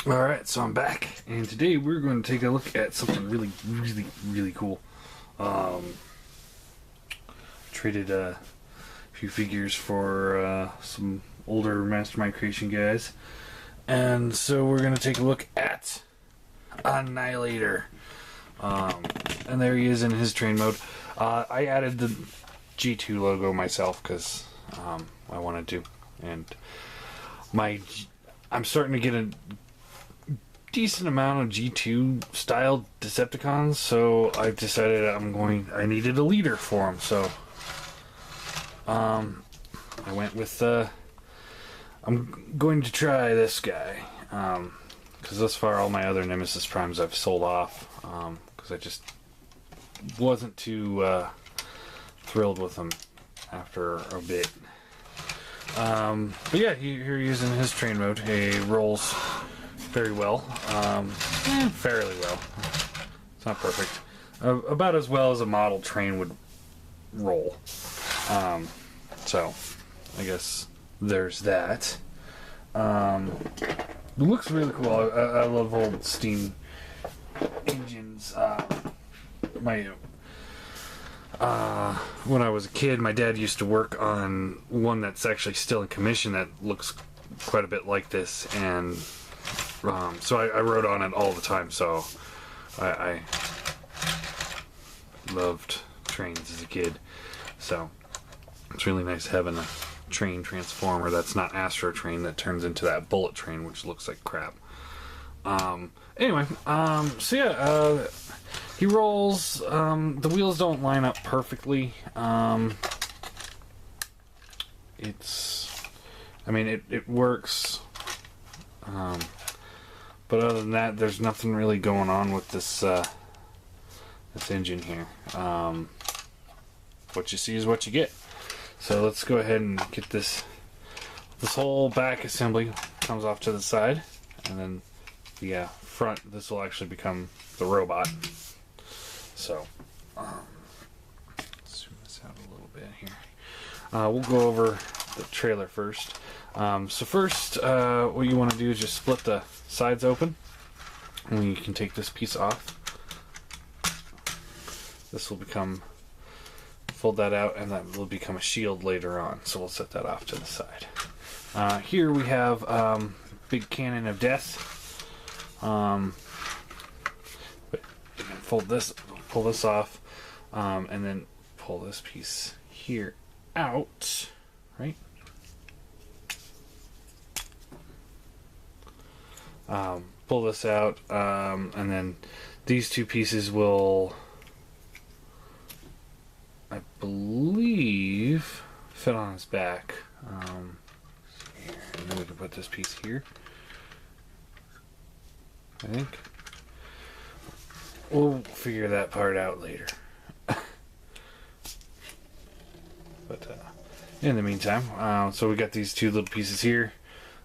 Alright, so I'm back, and today we're going to take a look at something really cool. Traded a few figures for some older Mastermind creation guys, and so we're going to take a look at Annihilator. And there he is in his train mode. I added the G2 logo myself because I wanted to, and I'm starting to get a decent amount of G2 style Decepticons, so I decided I needed a leader for them, so I went with I'm going to try this guy, because thus far all my other Nemesis Primes I've sold off, because I just wasn't too thrilled with them after a bit. But yeah, here he is in his train mode. He rolls very well, fairly well. It's not perfect. About as well as a model train would roll. So, I guess there's that. It looks really cool. I love old steam engines. When I was a kid, my dad used to work on one that's actually still in commission that looks quite a bit like this, and so I rode on it all the time, so I loved trains as a kid. So it's really nice having a train transformer that's not Astro Train that turns into that bullet train, which looks like crap. Anyway, so yeah, he rolls. The wheels don't line up perfectly. It works. But other than that, there's nothing really going on with this this engine here. What you see is what you get. So let's go ahead and get this whole back assembly comes off to the side, and then the front, this will actually become the robot. So let's zoom this out a little bit here. We'll go over the trailer first. So first, what you want to do is just split the sides open, and you can take this piece off. This will fold that out, and that will become a shield later on, so we'll set that off to the side. Here we have big cannon of death. But you can pull this off, and then pull this piece here out, right? Pull this out, and then these two pieces will, I believe, fit on his back. And then we can put this piece here, I think. We'll figure that part out later. But in the meantime, so we got these two little pieces here.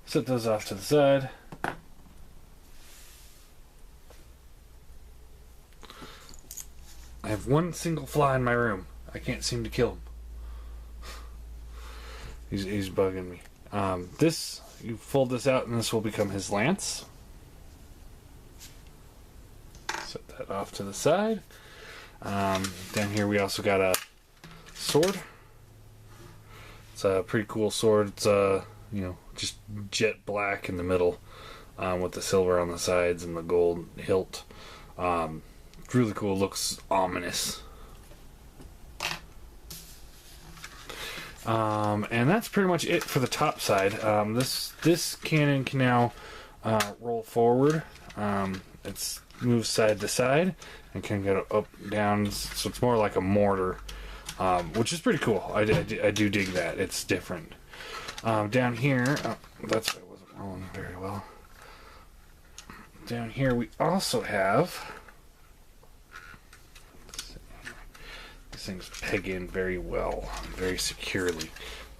Set those off to the side. I have one single fly in my room. I can't seem to kill him. He's bugging me. You fold this out, and this will become his lance. Set that off to the side. Down here we also got a sword. It's a pretty cool sword. It's just jet black in the middle, with the silver on the sides and the gold hilt. Really cool. Looks ominous. And that's pretty much it for the top side. This cannon can now roll forward. It moves side to side and can go up, down. So it's more like a mortar, which is pretty cool. I do dig that. It's different. Down here, that's why it wasn't rolling very well. Down here we also have. These things peg in very well, very securely.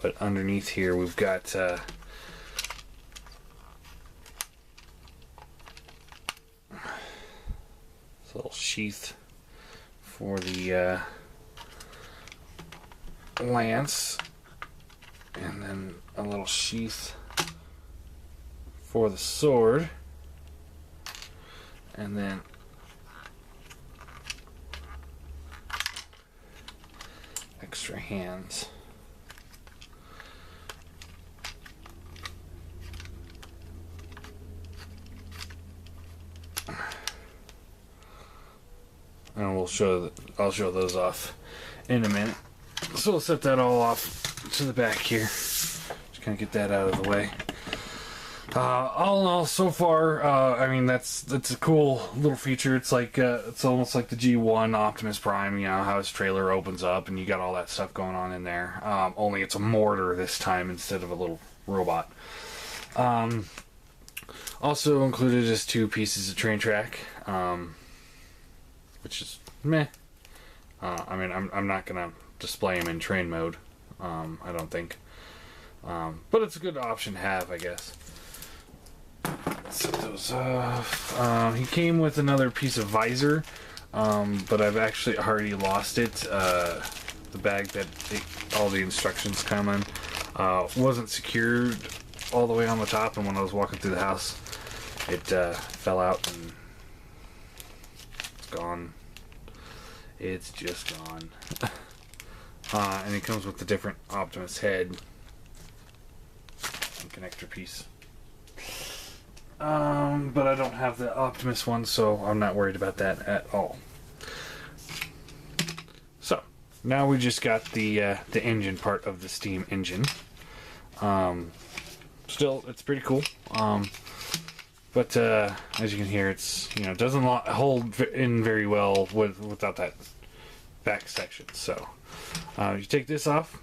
But underneath here we've got this little sheath for the lance, and then a little sheath for the sword. And then extra hands. And I'll show those off in a minute. So we'll set that all off to the back here. Just kind of get that out of the way. All in all, so far, I mean, that's a cool little feature. It's like it's almost like the G1 Optimus Prime. You know how his trailer opens up and you got all that stuff going on in there. Only it's a mortar this time instead of a little robot. Also included is 2 pieces of train track, which is meh. I mean, I'm not gonna display them in train mode. I don't think, but it's a good option to have, I guess. Set those off. He came with another piece of visor, but I've actually already lost it. The bag that all the instructions come in wasn't secured all the way on the top, and when I was walking through the house, it fell out and it's gone. It's just gone. And it comes with the different Optimus head and connector piece. But I don't have the Optimus one, so I'm not worried about that at all. So, now we just got the engine part of the steam engine. Still, it's pretty cool. But as you can hear, it's, you know, doesn't hold in very well without that back section. So, you take this off,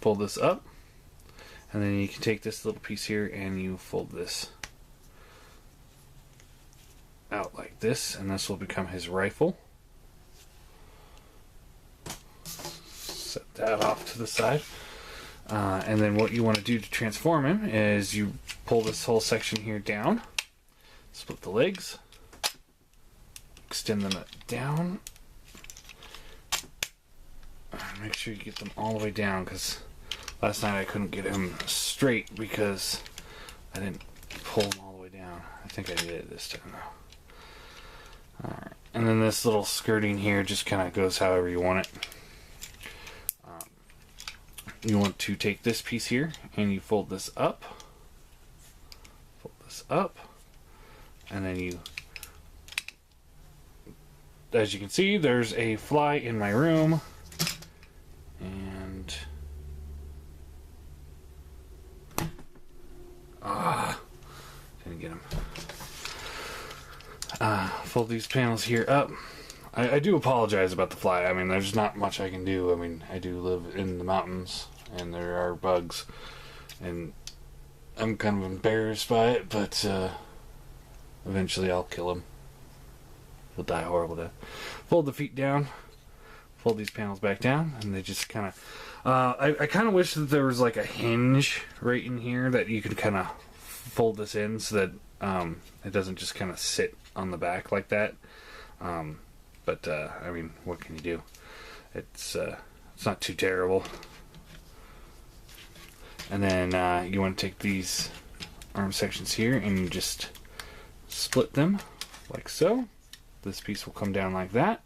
fold this up, and then you can take this little piece here and you fold this out like this, and this will become his rifle. Set that off to the side. And then what you want to do to transform him is you pull this whole section here down, split the legs, extend them down, make sure you get them all the way down, because last night I couldn't get him straight because I didn't pull him all the way down. I think I did it this time though. Alright, and then this little skirting here just kind of goes however you want it. You want to take this piece here and you fold this up, and then you, as you can see, there's a fly in my room, and didn't get him. Fold these panels here up. I do apologize about the fly. I mean, there's not much I can do. I mean, I do live in the mountains, and there are bugs, and I'm kind of embarrassed by it, but eventually I'll kill him. He'll die a horrible death. Fold the feet down, fold these panels back down, and they just kind of... I kind of wish that there was like a hinge right in here that you could kind of fold this in so that it doesn't just kind of sit on the back like that. But I mean, what can you do? It's not too terrible. And then you want to take these arm sections here and you just split them like so. This piece will come down like that.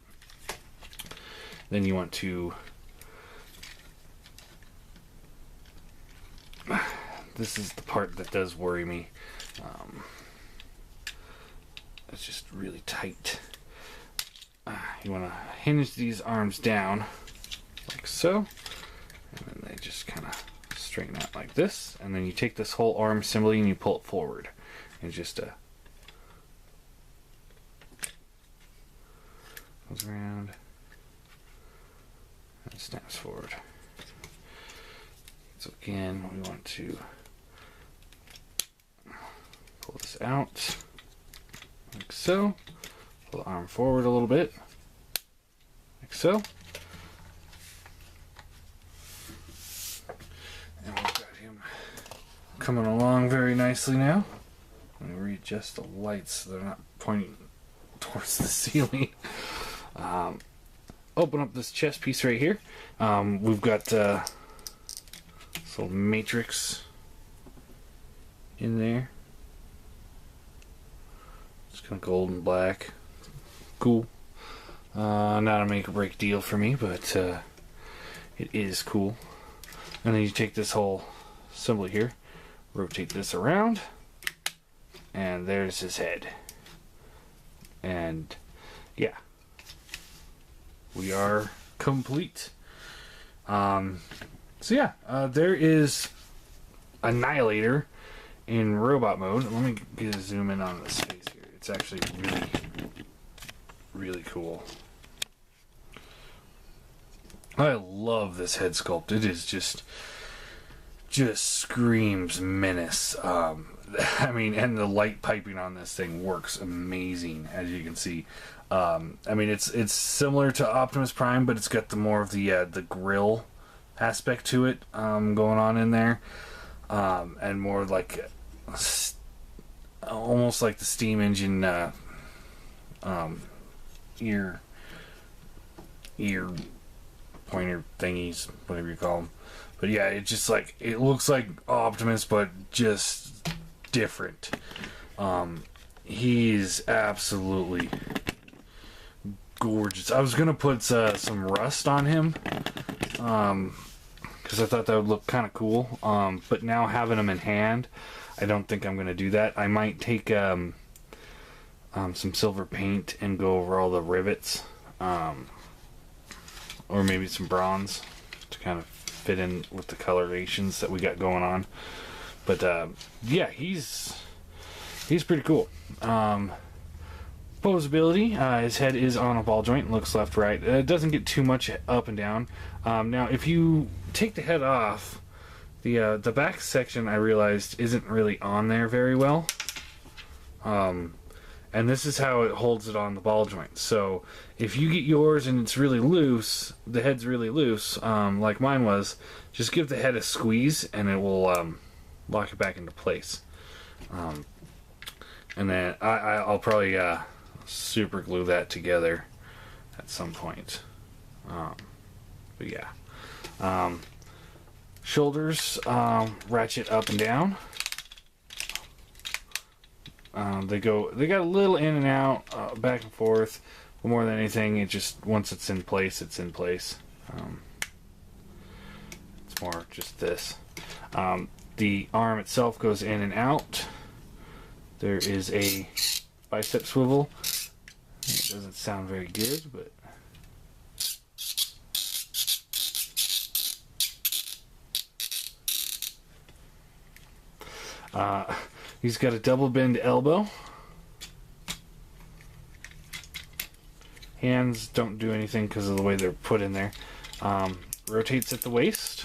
Then you want to... This is the part that does worry me. It's just really tight. You want to hinge these arms down like so, and then they just kind of straighten out like this, and then you take this whole arm assembly and you pull it forward, and just goes around and snaps forward. So again, we want to pull this out like so. Pull the arm forward a little bit, like so. And we've got him coming along very nicely now. I'm going to readjust the lights so they're not pointing towards the ceiling. Open up this chest piece right here. We've got this little matrix in there. Just kind of gold and black. Cool. Not a make or break deal for me, but it is cool. And then you take this whole assembly here, rotate this around, and there's his head. And yeah, we are complete. So yeah, there is Annihilator in robot mode. Let me get a zoom in on this face here. It's actually really, really cool. I love this head sculpt. It is just screams menace. I mean, and the light piping on this thing works amazing, as you can see. I mean, it's similar to Optimus Prime, but it's got the more of the grill aspect to it going on in there, and more like almost like the steam engine ear pointer thingies, whatever you call them. But yeah, it just like, it looks like Optimus, but just different. He's absolutely gorgeous. I was gonna put some rust on him, because I thought that would look kind of cool. But now having him in hand, I don't think I'm gonna do that. I might take some silver paint and go over all the rivets, or maybe some bronze to kind of fit in with the colorations that we got going on. But yeah, he's pretty cool. Posability, his head is on a ball joint, looks left, right. It doesn't get too much up and down. Now, if you take the head off, the back section, I realized, isn't really on there very well. And this is how it holds it on the ball joint. So if you get yours and it's really loose, the head's really loose, like mine was, just give the head a squeeze and it will lock it back into place. And then I'll probably super glue that together at some point. But yeah. Shoulders ratchet up and down. They got a little in and out, back and forth, but more than anything, it just, once it's in place, it's in place. It's more just this. The arm itself goes in and out. There is a bicep swivel. It doesn't sound very good, but he's got a double bend elbow. Hands don't do anything because of the way they're put in there. Rotates at the waist.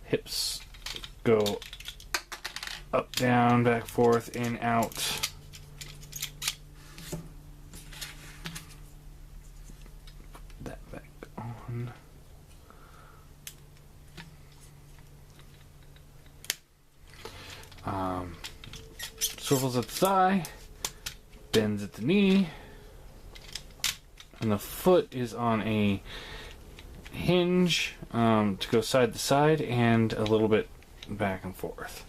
Hips go up, down, back, forth, in, out. Put that back on. Swivels at the thigh, bends at the knee, and the foot is on a hinge to go side to side and a little bit back and forth.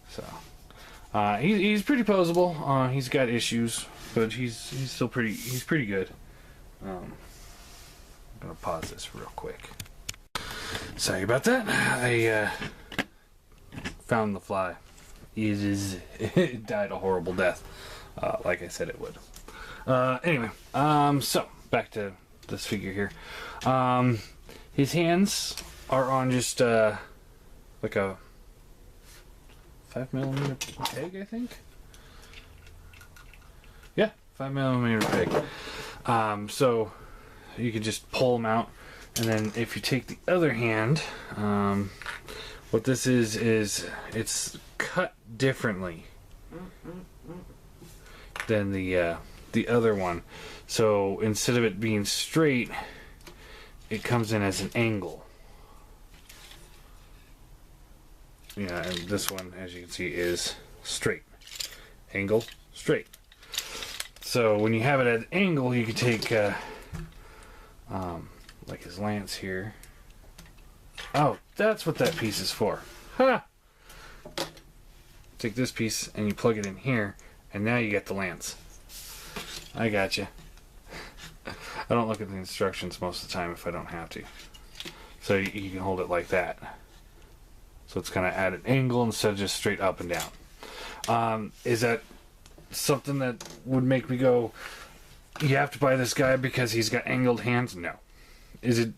So he's pretty posable. He's got issues, but he's still pretty good. I'm gonna pause this real quick. Sorry about that. I found the fly. It died a horrible death, like I said it would. Anyway, so back to this figure here. His hands are on just like a 5mm peg, I think. Yeah, 5mm peg. So you can just pull them out, and then if you take the other hand, what this is it's cut differently than the other one. So instead of it being straight, it comes in as an angle. Yeah, and this one, as you can see, is straight. Angle, straight. So when you have it at an angle, you can take like his lance here. Oh, that's what that piece is for. Ha! take this piece and you plug it in here, and now you get the lance. I got you. I don't look at the instructions most of the time if I don't have to. So you can hold it like that. So it's kind of at an angle instead of just straight up and down. Is that something that would make me go, you have to buy this guy because he's got angled hands? No. Is it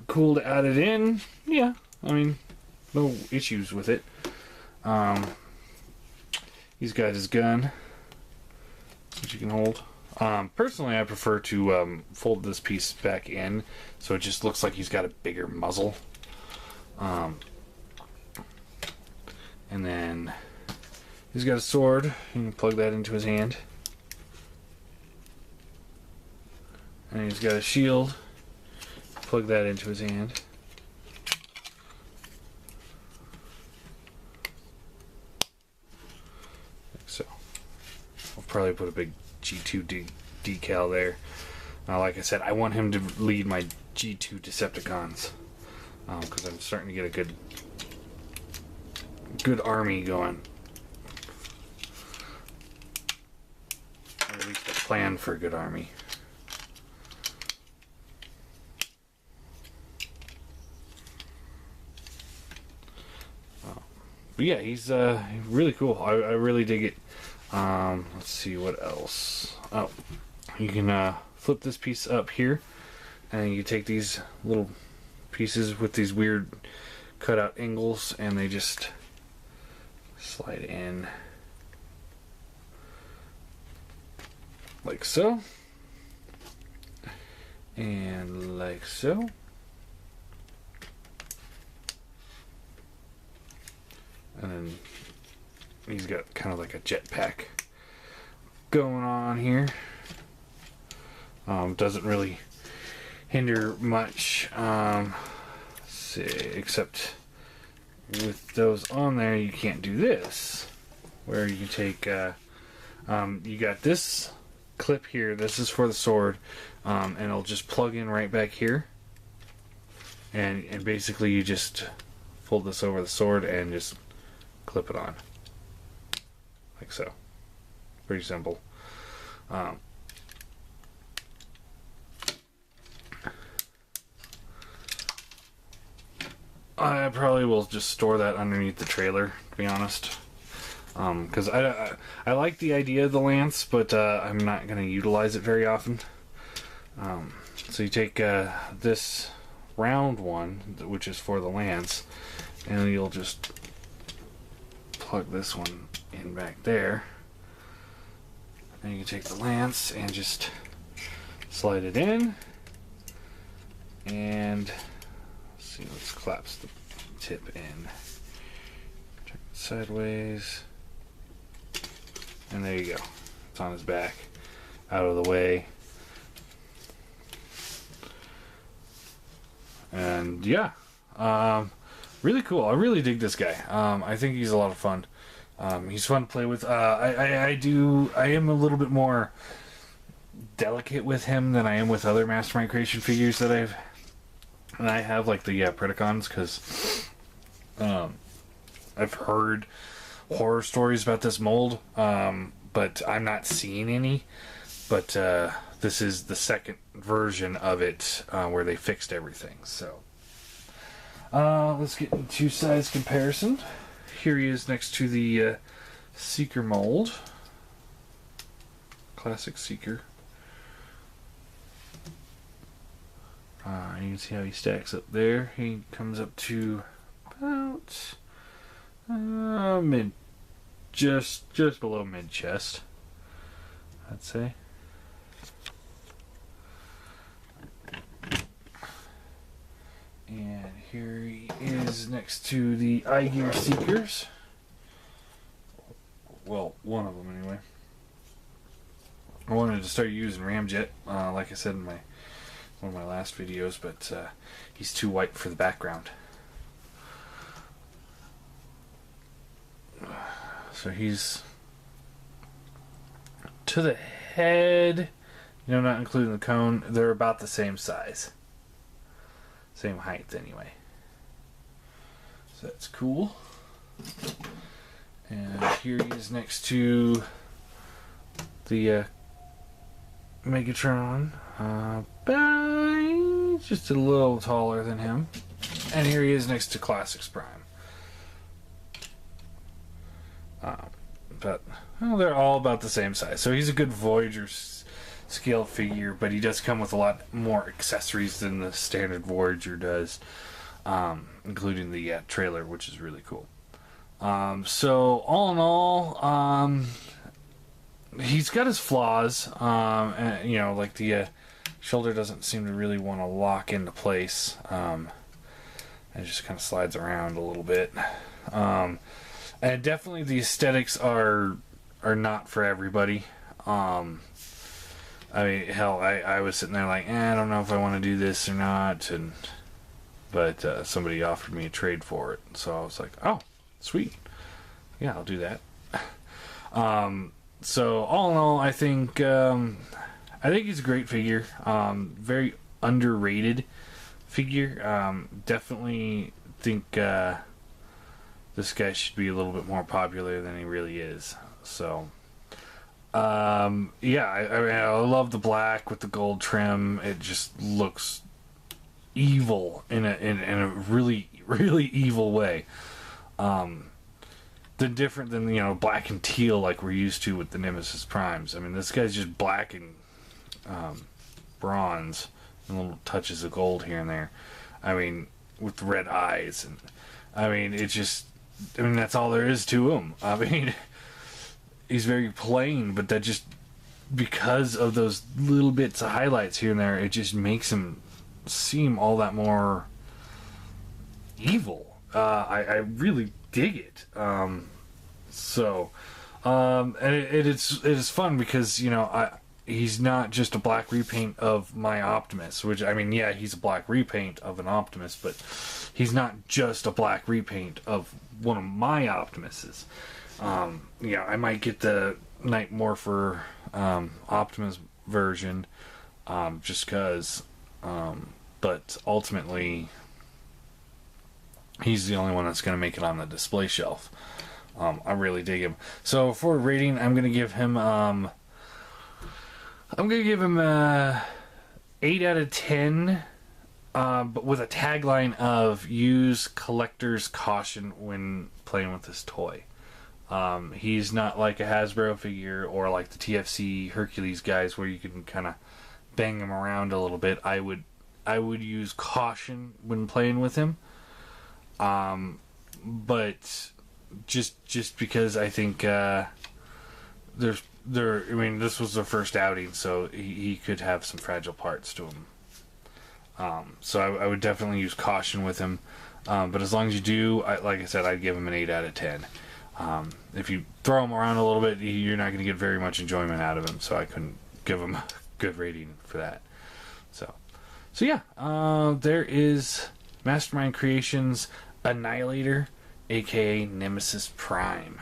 cool to add it in? Yeah. I mean, no issues with it. He's got his gun, which you can hold. Personally, I prefer to fold this piece back in so it just looks like he's got a bigger muzzle. And then he's got a sword. You can plug that into his hand. And he's got a shield. Plug that into his hand. Like so. I'll probably put a big G2 decal there. Like I said, I want him to lead my G2 Decepticons. Because I'm starting to get a good army going. Or at least a plan for a good army. But yeah, he's really cool. I really dig it. Let's see what else. Oh, you can flip this piece up here, and you take these little pieces with these weird cutout angles, and they just slide in like so, and like so. And then he's got kind of like a jetpack going on here. Doesn't really hinder much, except with those on there, you can't do this. Where you can take, you got this clip here. This is for the sword, and it'll just plug in right back here. And basically, you just fold this over the sword and just clip it on like so. Pretty simple. I probably will just store that underneath the trailer, to be honest, because I like the idea of the lance, but I'm not going to utilize it very often. So you take this round one, which is for the lance, and you'll just plug this one in back there, and you can take the lance and just slide it in, and let's see, let's collapse the tip in, turn it sideways, and there you go. It's on his back, out of the way, and yeah. Really cool. I really dig this guy. I think he's a lot of fun. He's fun to play with. I am a little bit more delicate with him than I am with other Mastermind creation figures that I have, like the Predacons, because I've heard horror stories about this mold, but I'm not seeing any. But this is the second version of it where they fixed everything. So. Let's get into size comparison. Here he is next to the Seeker mold. Classic Seeker. You can see how he stacks up there. He comes up to about mid, just below mid chest, I'd say. And here he is next to the iGear Seekers. Well, one of them anyway. I wanted to start using Ramjet, like I said in one of my last videos, but he's too white for the background. So he's to the head, not including the cone. They're about the same size. Same height anyway. So that's cool. And here he is next to the Megatron. Just a little taller than him. And here he is next to Classics Prime. But well, they're all about the same size. So he's a good Voyager scale figure, but he does come with a lot more accessories than the standard Voyager does, including the trailer, which is really cool. So all in all, he's got his flaws. And, you know, like the shoulder doesn't seem to really want to lock into place. It just kind of slides around a little bit. And definitely the aesthetics are not for everybody. I mean, hell, I was sitting there like, I don't know if I want to do this or not. But somebody offered me a trade for it. So I was like, oh, sweet. Yeah, I'll do that. So all in all, I think he's a great figure. Very underrated figure. Definitely think this guy should be a little bit more popular than he really is. So yeah, I love the black with the gold trim. It just looks evil in a really, really evil way. Different than, you know, black and teal like we're used to with the Nemesis Primes. I mean, this guy's just black and bronze and little touches of gold here and there. I mean, with red eyes, and I mean, that's all there is to him. I mean, he's very plain, but that just, because of those little bits of highlights here and there, it just makes him seem all that more evil. I really dig it. And it is fun because, you know, he's not just a black repaint of my Optimus, which, I mean, yeah, he's a black repaint of an Optimus, but he's not just a black repaint of one of my Optimuses. Yeah, I might get the Night Morpher Optimus version, just because, but ultimately, he's the only one that's going to make it on the display shelf. I really dig him. So for a rating, I'm going to give him 8 out of 10, but with a tagline of use collector's caution when playing with this toy. He's not like a Hasbro figure or like the TFC Hercules guys where you can kind of bang him around a little bit. I would use caution when playing with him. But just because I think I mean, this was the first outing, so he could have some fragile parts to him. So I would definitely use caution with him. But as long as you do, like I said, I'd give him an 8 out of 10. If you throw him around a little bit, you're not going to get very much enjoyment out of him, so I couldn't give him a good rating for that. So yeah, there is Mastermind Creations Annihilator, aka Nemesis Prime.